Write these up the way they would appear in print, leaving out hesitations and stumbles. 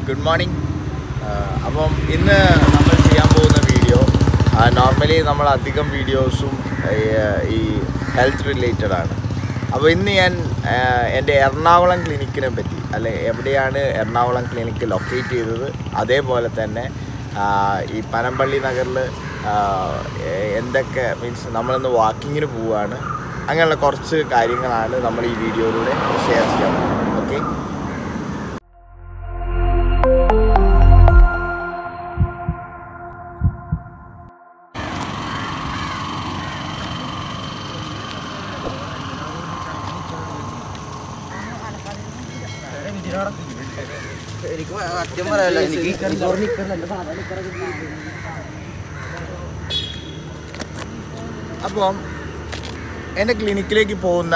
Good morning. അപ്പം ഇന്ന് നമ്മൾ ചെയ്യാൻ പോകുന്ന വീഡിയോ നോർമലി നമ്മൾ അധികം വീഡിയോസും ഈ ഹെൽത്ത് റിലേറ്റഡ് ആണ്. അപ്പോൾ ഇന്ന് ഞാൻ എൻ്റെ എറണാകുളം ക്ലിനിക്കിനെ പറ്റി എവിടെയാണ് എറണാകുളം ക്ലിനിക്ക് ലൊക്കേറ്റ് ചെയ്തത്, അതേപോലെ തന്നെ ഈ പനമ്പള്ളി നഗറിൽ എന്തൊക്കെ മീൻസ് നമ്മളിന്ന് വാക്കിങ്ങിന് പോവുകയാണ്, അങ്ങനെയുള്ള കുറച്ച് കാര്യങ്ങളാണ് നമ്മൾ ഈ വീഡിയോയിലൂടെ ഷെയർ ചെയ്യാൻ പോകുന്നത്. ഓക്കെ, അപ്പം എൻ്റെ ക്ലിനിക്കിലേക്ക് പോകുന്ന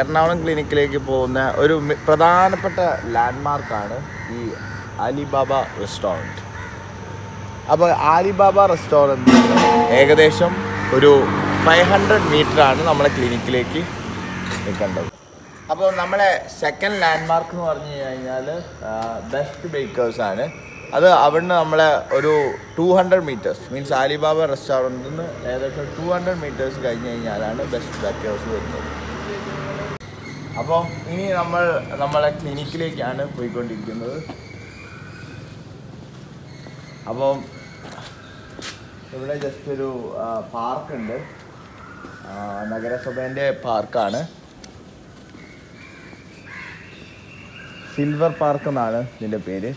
എറണാകുളം ക്ലിനിക്കിലേക്ക് പോകുന്ന ഒരു പ്രധാനപ്പെട്ട ലാൻഡ്മാർക്കാണ് ഈ ആലിബാബ റെസ്റ്റോറൻറ്റ്. അപ്പോൾ ആലിബാബ റെസ്റ്റോറൻറ്റ് ഏകദേശം ഒരു 500 മീറ്ററാണ് നമ്മളെ ക്ലിനിക്കിലേക്ക് നിൽക്കേണ്ടത്. അപ്പോൾ നമ്മളെ സെക്കൻഡ് ലാൻഡ്മാർക്ക് എന്ന് പറഞ്ഞു കഴിഞ്ഞാൽ ബെസ്റ്റ് ബേക്കേഴ്സാണ്. അത് അവിടുന്ന് നമ്മളെ ഒരു 200 മീറ്റേഴ്സ് മീൻസ് ആലിബാബ റെസ്റ്റോറൻറ്റിൽ നിന്ന് ഏകദേശം 200 മീറ്റേഴ്സ് കഴിഞ്ഞ് കഴിഞ്ഞാലാണ് ബെസ്റ്റ് ബേക്കേഴ്സ് വരുന്നത്. അപ്പം ഇനി നമ്മളെ ക്ലിനിക്കിലേക്കാണ് പോയിക്കൊണ്ടിരിക്കുന്നത്. അപ്പം ഇവിടെ ജസ്റ്റ് ഒരു പാർക്കുണ്ട്, നഗരസഭേൻ്റെ പാർക്കാണ്, സിൽവർ പാർക്ക് എന്നാണ് ഇതിൻ്റെ പേര്.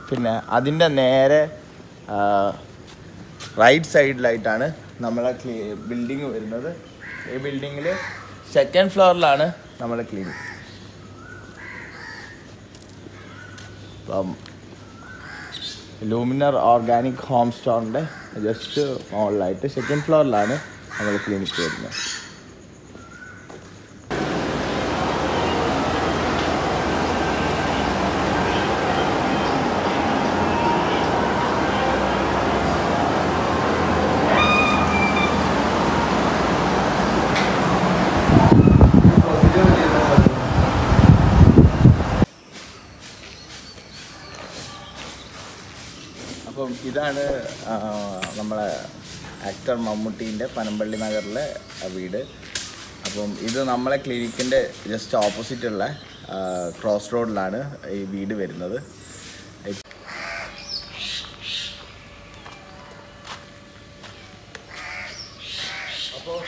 പിന്നെ അതിൻ്റെ നേരെ റൈറ്റ് സൈഡിലായിട്ടാണ് നമ്മളെ ബിൽഡിങ് വരുന്നത്. ഈ ബിൽഡിങ്ങിൽ സെക്കൻഡ് ഫ്ലോറിലാണ് നമ്മളെ ക്ലിനിക്. അപ്പം ലൂമിനർ ഓർഗാനിക് ഹോം സ്റ്റോറിൻ്റെ ജസ്റ്റ് മുകളിലായിട്ട് സെക്കൻഡ് ഫ്ലോറിലാണ് നമ്മളെ ക്ലിനിക്ക് വരുന്നത്. അപ്പം ഇതാണ് നമ്മളെ ആക്ടർ മമ്മൂട്ടീൻ്റെ പനമ്പള്ളി നഗറിലെ വീട്. അപ്പം ഇത് നമ്മളെ ക്ലിനിക്കിൻ്റെ ജസ്റ്റ് ഓപ്പോസിറ്റുള്ള ക്രോസ് റോഡിലാണ് ഈ വീട് വരുന്നത്. അപ്പോൾ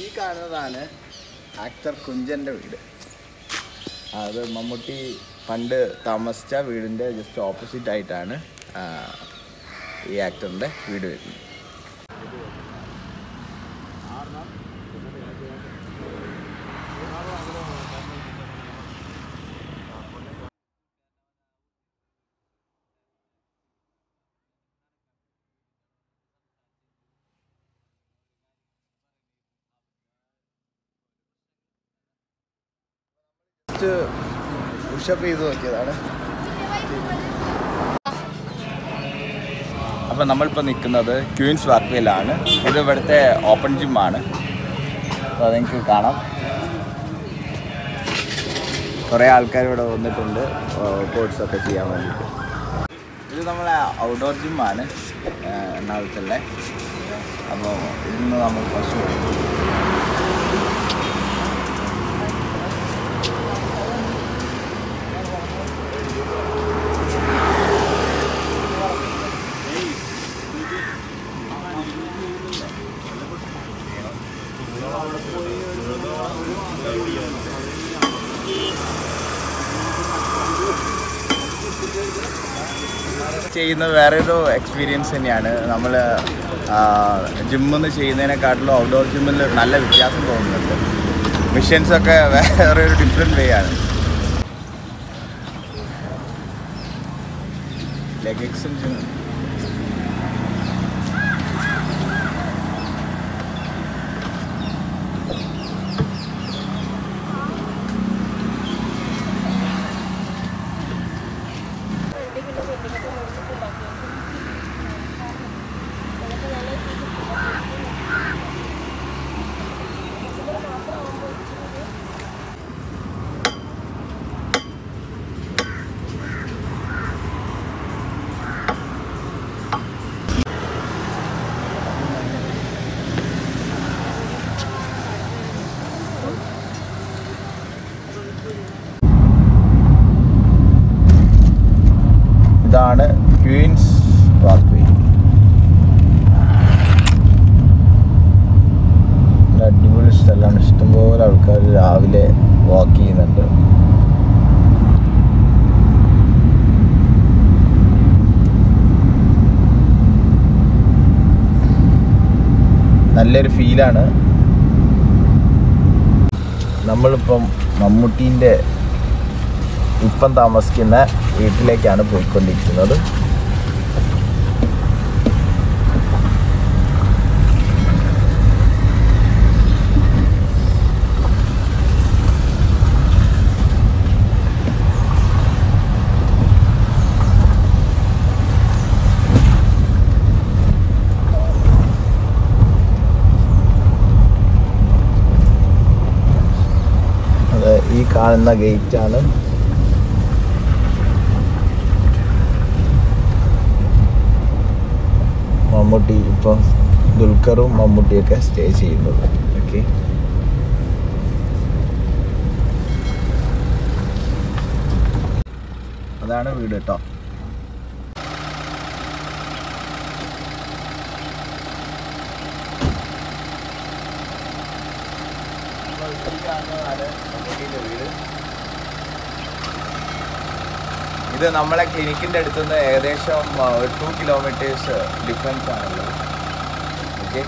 ഈ കാണുന്നതാണ് ആക്ടർ കുഞ്ചൻ്റെ വീട്. അത് മമ്മൂട്ടി പണ്ട് താമസിച്ച വീടിൻ്റെ ജസ്റ്റ് ഓപ്പോസിറ്റ് ആയിട്ടാണ് ഈ ആക്ടറിൻ്റെ വീട് വരുന്നത്. ജസ്റ്റ് പുഷപ്പ് ചെയ്ത് നോക്കിയതാണ്. അപ്പോൾ നമ്മളിപ്പോൾ നിൽക്കുന്നത് ക്വീൻസ് വാക്വേയിലാണ്. ഇത് ഇവിടുത്തെ ഓപ്പൺ ജിമ്മാണ്. അപ്പോൾ അതെനിക്ക് കാണാം, കുറേ ആൾക്കാർ ഇവിടെ വന്നിട്ടുണ്ട് കോഴ്സൊക്കെ ചെയ്യാൻ വേണ്ടിയിട്ട്. ഇത് നമ്മളെ ഔട്ട്ഡോർ ജിമ്മാണ് എറണാകുളത്തുള്ള. അപ്പോൾ ഇന്ന് നമ്മൾ ഫസ്റ്റ് പോകും. ചെയ്യുന്ന വേറൊരു എക്സ്പീരിയൻസ് തന്നെയാണ്. നമ്മൾ ജിമ്മിൽ നിന്ന് ചെയ്യുന്നതിനെക്കാട്ടിലും ഔട്ട്ഡോർ ജിമ്മിൽ നല്ല വ്യത്യാസം തോന്നുന്നുണ്ട്. മെഷീൻസൊക്കെ വേറൊരു ഡിഫറെൻറ്റ് വേ ആണ്. ലെഗ് എക്സ്റ്റൻഷൻ ഇതാണ് ക്വീൻസ് പാത്വേ. അടിപൊളി സ്ഥലമാണ്. ഇഷ്ടംപോലെ ആൾക്കാർ രാവിലെ വാക്ക് ചെയ്യുന്നുണ്ട്. നല്ലൊരു ഫീലാണ്. നമ്മളിപ്പം മമ്മൂട്ടീൻ്റെ ഇപ്പം താമസിക്കുന്ന വീട്ടിലേക്കാണ് പോയിക്കൊണ്ടിരിക്കുന്നത്. ഈ കാണുന്ന ഗേറ്റാണ് മമ്മൂട്ടി ഇപ്പം ദുൽഖറും മമ്മൂട്ടിയൊക്കെ സ്റ്റേ ചെയ്യുന്നത്. ഓക്കെ, അതാണ് വീട് കേട്ടോ. വീട് ഇത് നമ്മളെ ക്ലിനിക്കിൻ്റെ അടുത്തുനിന്ന് ഏകദേശം 2 കിലോമീറ്റേഴ്സ് ഡിഫറൻസ് ആണല്ലോ. ഓക്കെ.